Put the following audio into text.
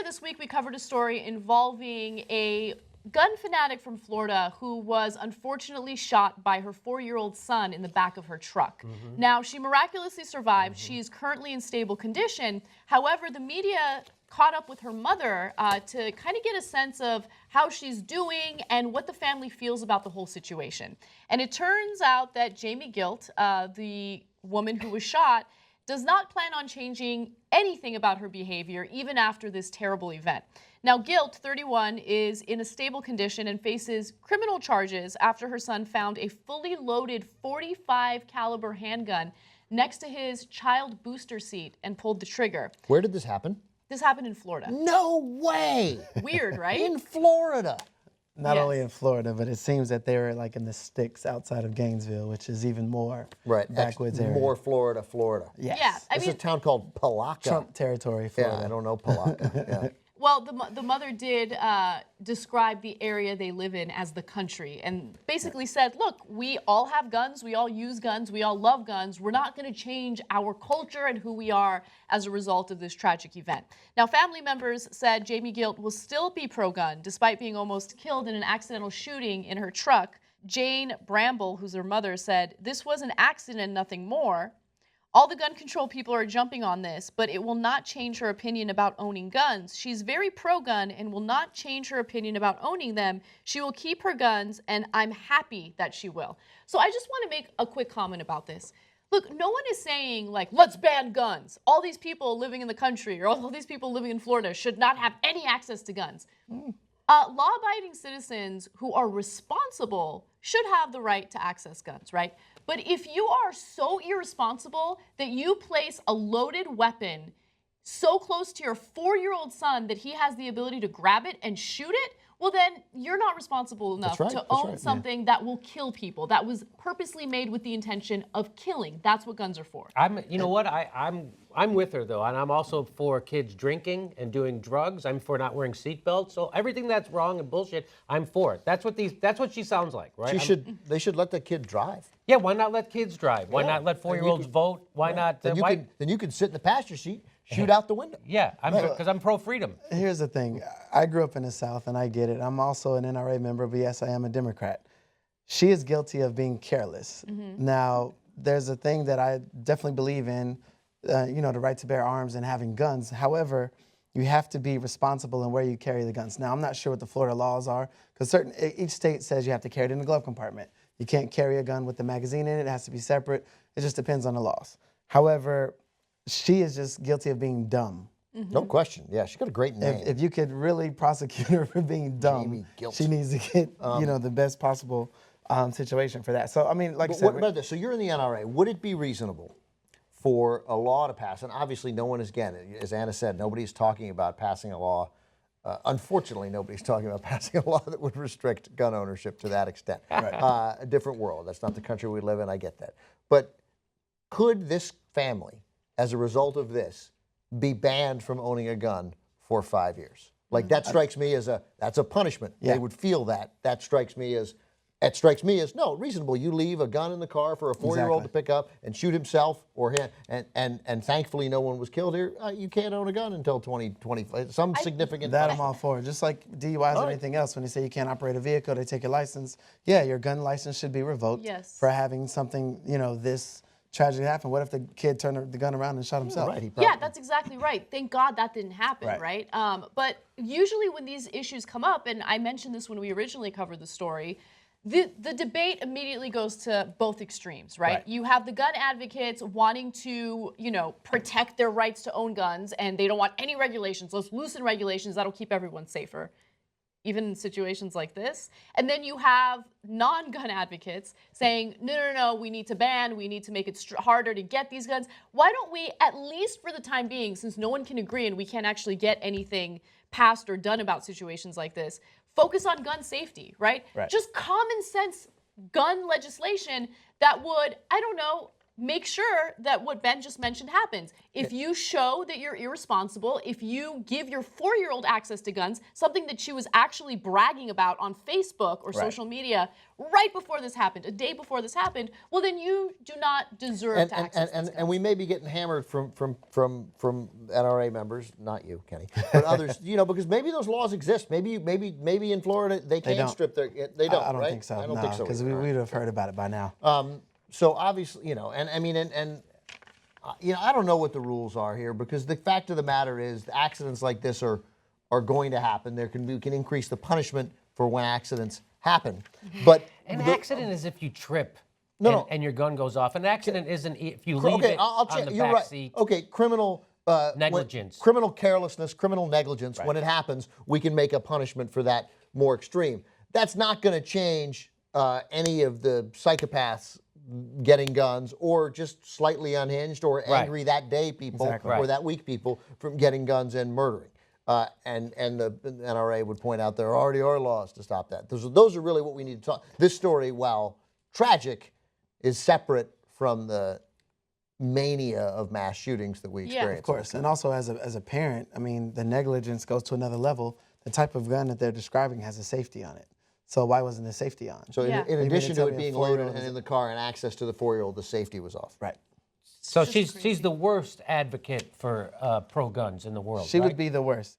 earlier this week, we covered a story involving a gun fanatic from Florida who was unfortunately shot by her 4-year-old son in the back of her truck. Now, she miraculously survived. She's currently in stable condition. However, the media caught up with her mother to kind of get a sense of how she's doing and what the family feels about the whole situation. And it turns out that Jamie Gilt, the woman who was shot, does not plan on changing anything about her behavior, even after this terrible event. Now, Gilt, 31, is in a stable condition and faces criminal charges after her son found a fully loaded .45 caliber handgun next to his child booster seat and pulled the trigger. Where did this happen? This happened in Florida. No way! Weird, right? In Florida. Not only in Florida, but it seems that they were like in the sticks outside of Gainesville, which is even more backwoods area. More Florida. Yeah, Yes. I This mean, is a town called Palaca. Trump territory, Florida. Yeah, I don't know Palaca. Yeah. well, the mother did describe the area they live in as the country and basically said, look, we all have guns, we all use guns, we all love guns. We're not going to change our culture and who we are as a result of this tragic event. Now, family members said Jamie Gilt will still be pro-gun despite being almost killed in an accidental shooting in her truck. Jane Bramble, who's her mother, said, this was an accident and nothing more. All the gun control people are jumping on this, but it will not change her opinion about owning guns. She's very pro-gun and will not change her opinion about owning them. She will keep her guns, and I'm happy that she will. So I just want to make a quick comment about this. Look, no one is saying, like, let's ban guns. All these people living in the country or all these people living in Florida should not have any access to guns. Law-abiding citizens who are responsible should have the right to access guns, right? But if you are so irresponsible that you place a loaded weapon so close to your 4-year-old son that he has the ability to grab it and shoot it, well, then you're not responsible enough to own something that will kill people, that was purposely made with the intention of killing. That's what guns are for. You know what? I'm with her, though, and I'm also for kids drinking and doing drugs. I'm for not wearing seatbelts. So everything that's wrong and bullshit, I'm for it. That's what she sounds like, right? They should let the kid drive. Yeah, why not let kids drive? Why not let 4-year-olds vote? Why not? Then you could sit in the passenger seat, shoot out the window. Yeah, because I'm pro-freedom. Here's the thing. I grew up in the South, and I get it. I'm also an NRA member, but yes, I am a Democrat. She is guilty of being careless. Now, there's a thing that I definitely believe in, the right to bear arms and having guns. However, you have to be responsible in where you carry the guns. Now, I'm not sure what the Florida laws are, because each state says you have to carry it in the glove compartment. You can't carry a gun with the magazine in it. It has to be separate. It just depends on the laws. However, she is just guilty of being dumb. No question. Yeah, she got a great name. If you could really prosecute her for being dumb, she needs to get the best possible situation for that. So I mean, like I said, what about this? So you're in the NRA. Would it be reasonable for a law to pass? And obviously, no one is, again, as Anna said, nobody's talking about passing a law. Unfortunately, nobody's talking about passing a law that would restrict gun ownership to that extent. A different world. That's not the country we live in. I get that. But could this family, as a result of this, be banned from owning a gun for 5 years? Like, that strikes me as that's a punishment. They would feel that. That strikes me as no, reasonable. You leave a gun in the car for a 4-year-old to pick up and shoot himself or him, and thankfully no one was killed here. You can't own a gun until 2025. Some significant. That I'm all for. Just like DUIs or anything else, when they say you can't operate a vehicle, they take your license. Yeah, your gun license should be revoked for having something, this tragedy happen. What if the kid turned the gun around and shot himself? Yeah, that's exactly right. Thank God that didn't happen, right? But usually when these issues come up, and I mentioned this when we originally covered the story, the debate immediately goes to both extremes, right? You have the gun advocates wanting to, protect their rights to own guns, and they don't want any regulations. Let's loosen regulations. That'll keep everyone safer, even in situations like this. And then you have non-gun advocates saying, no, we need to ban, we need to make it harder to get these guns. Why don't we, at least for the time being, since no one can agree and we can't actually get anything passed or done about situations like this, focus on gun safety, right? Just common sense gun legislation that would, make sure that what Ben just mentioned happens. If you show that you're irresponsible, if you give your 4-year-old access to guns, something that she was actually bragging about on Facebook or social media right before this happened, a day before this happened, well, then you do not deserve to access these guns. And we may be getting hammered from NRA members, not you, Kenny, but others, because maybe those laws exist. Maybe in Florida they can't strip their. They don't. I don't right? think so. I don't think so. Because we would have heard about it by now. So obviously, I don't know what the rules are here, because the fact of the matter is accidents like this are going to happen. We can increase the punishment for when accidents happen. But An accident is if you trip and your gun goes off. An accident isn't if you leave it on the back seat. Okay, criminal negligence. Criminal carelessness, criminal negligence. When it happens, we can make a punishment for that more extreme. That's not going to change any of the psychopaths getting guns, or just slightly unhinged or angry that day people or that week people from getting guns and murdering. And the NRA would point out there already are laws to stop that. Those are really what we need to talk. This story, while tragic, is separate from the mania of mass shootings that we experience. Of course, and also as a parent, I mean, the negligence goes to another level. The type of gun that they're describing has a safety on it. So why wasn't the safety on? So in addition to it being loaded and in the car and access to the 4-year-old, the safety was off. Right. So she's the worst advocate for pro guns in the world. She would be the worst.